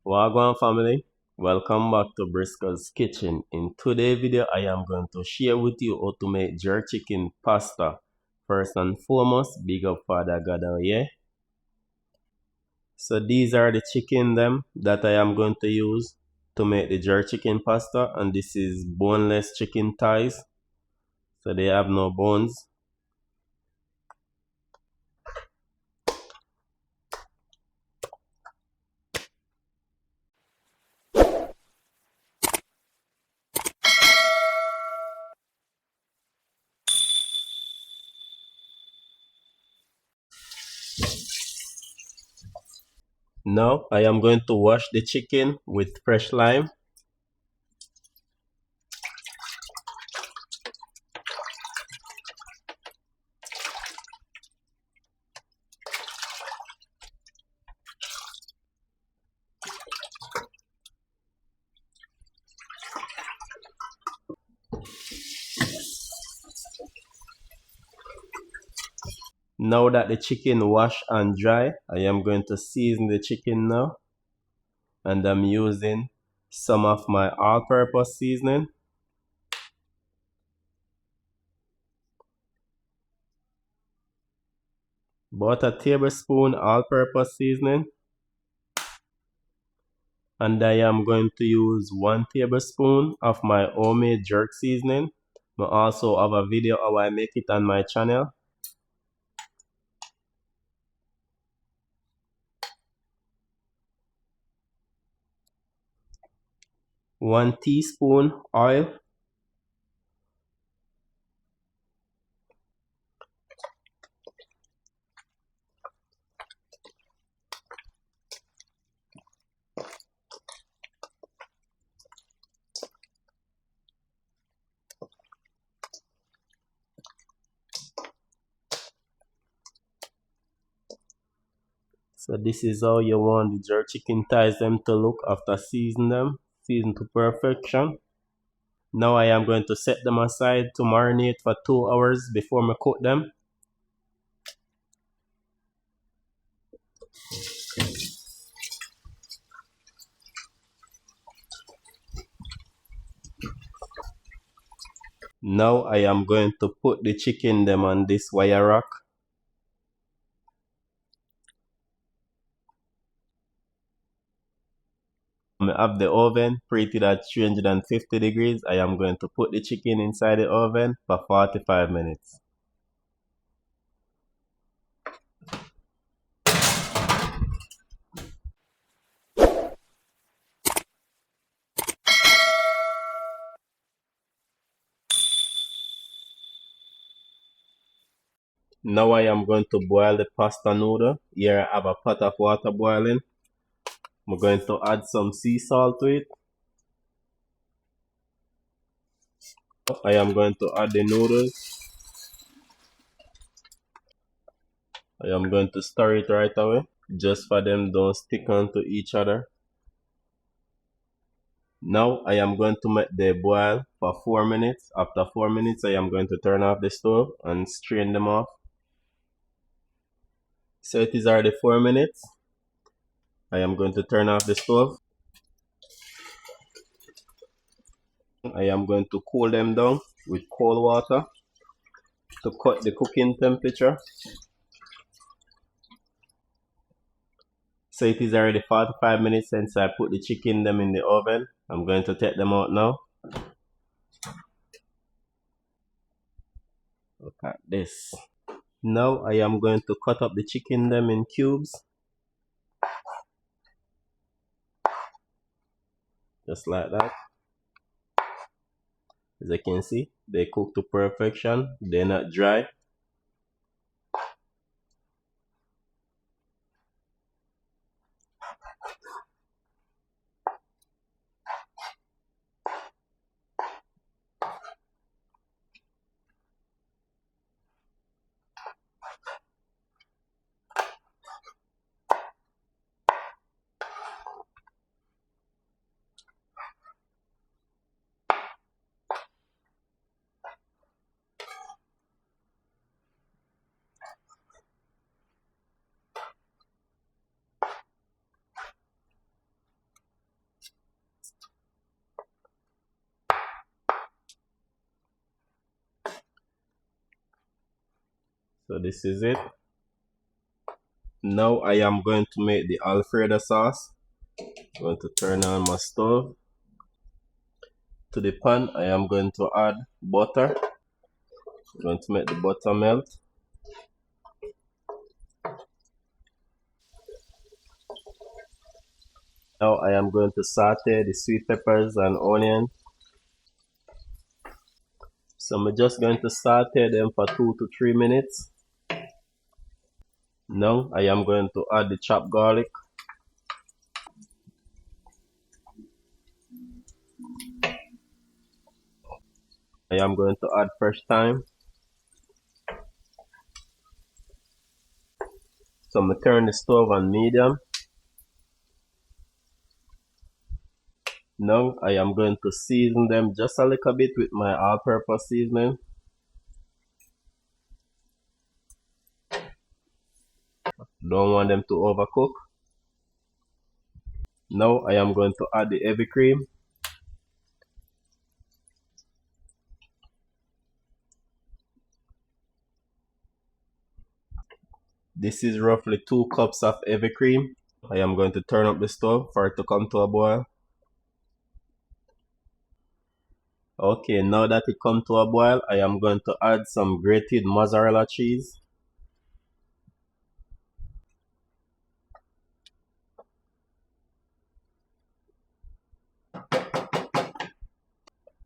Wagwan family, welcome back to Briscoe's kitchen. In today's video, I am going to share with you how to make jerk chicken pasta. First and foremost, big up Father God, yeah. So these are the chicken them that I am going to use to make the jerk chicken pasta, and this is boneless chicken thighs. So they have no bones. Now I am going to wash the chicken with fresh lime. Now that the chicken washed and dry, I am going to season the chicken now. And I'm using some of my all-purpose seasoning. About a tablespoon all-purpose seasoning. And I am going to use 1 tablespoon of my homemade jerk seasoning. I also have a video how I make it on my channel. 1 teaspoon oil. So this is how you want the jerk chicken thighs them to look after season them. Season to perfection. Now I am going to set them aside to marinate for 2 hours before I cook them. Now I am going to put the chicken them on this wire rack. I have the oven preheated at 350 degrees. I am going to put the chicken inside the oven for 45 minutes. Now I am going to boil the pasta noodle. Here I have a pot of water boiling. I'm going to add some sea salt to it. I am going to add the noodles. I am going to stir it right away, just for them don't stick onto each other. Now I am going to make the boil for 4 minutes. After 4 minutes, I am going to turn off the stove and strain them off. So it is already 4 minutes. I am going to turn off the stove. I am going to cool them down with cold water to cut the cooking temperature. So it is already 45 minutes since I put the chicken them in the oven. I'm going to take them out now. Look at this. Now I am going to cut up the chicken them in cubes. Just like that. As you can see, they cook to perfection. They're not dry. So this is it. Now I am going to make the Alfredo sauce. I'm going to turn on my stove. To the pan, I am going to add butter. I'm going to make the butter melt. Now I am going to saute the sweet peppers and onion. So I'm just going to saute them for 2 to 3 minutes. Now I am going to add the chopped garlic. I am going to add fresh thyme. So I'm going to turn the stove on medium. Now I am going to season them just a little bit with my all-purpose seasoning. Don't want them to overcook. Now I am going to add the heavy cream. This is roughly 2 cups of heavy cream. I am going to turn up the stove for it to come to a boil. Okay, now that it come to a boil, I am going to add some grated mozzarella cheese.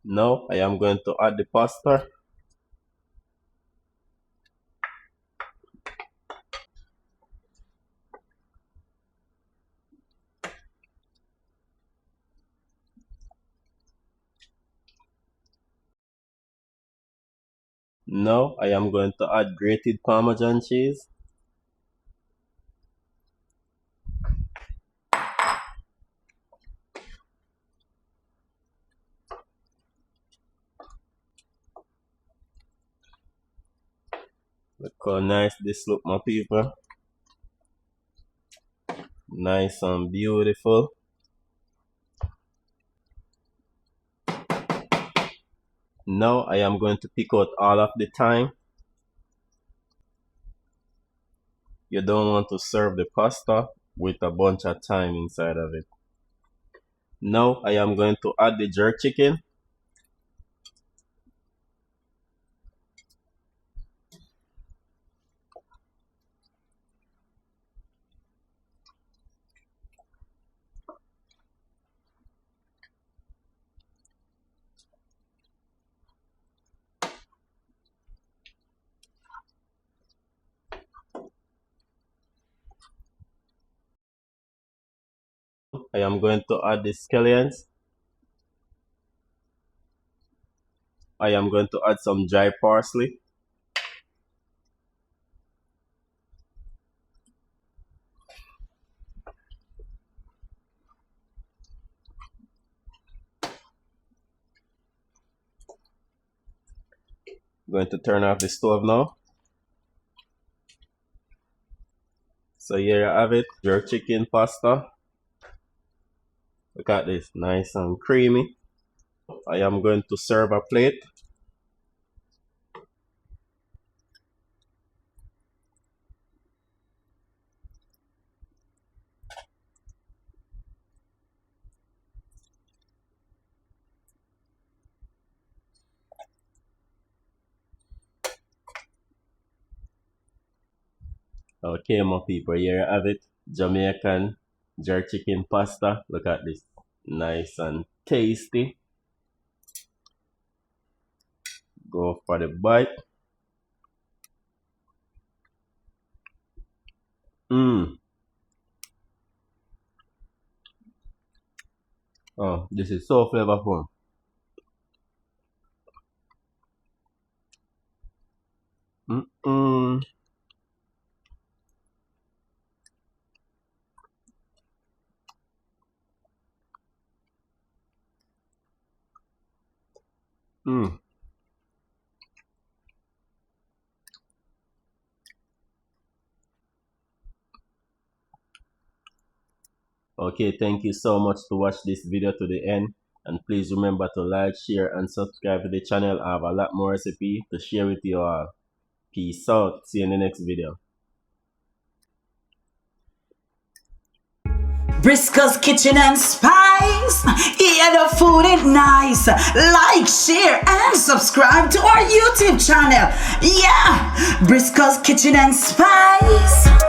Now I am going to add the pasta. Now I am going to add grated Parmesan cheese. Look how nice this look, my people. Nice and beautiful. Now I am going to pick out all of the thyme. You don't want to serve the pasta with a bunch of thyme inside of it. Now I am going to add the jerk chicken. I am going to add the scallions. I am going to add some dry parsley. I'm going to turn off the stove now. So here you have it, your chicken pasta. Look at this, nice and creamy. I am going to serve a plate. Okay, my people, here you have it. Jamaican jerk chicken pasta. Look at this, nice and tasty. Go for the bite. Mmm. Oh, this is so flavorful. Mm-mm. Mm. Okay, thank you so much to watch this video to the end. And please remember to like, share, and subscribe to the channel. I have a lot more recipe to share with you all. Peace out. See you in the next video. Briscoe's Kitchen and Spice. Yeah, the food is nice. Like, share, and subscribe to our YouTube channel. Yeah, Briscoe's Kitchen and Spice.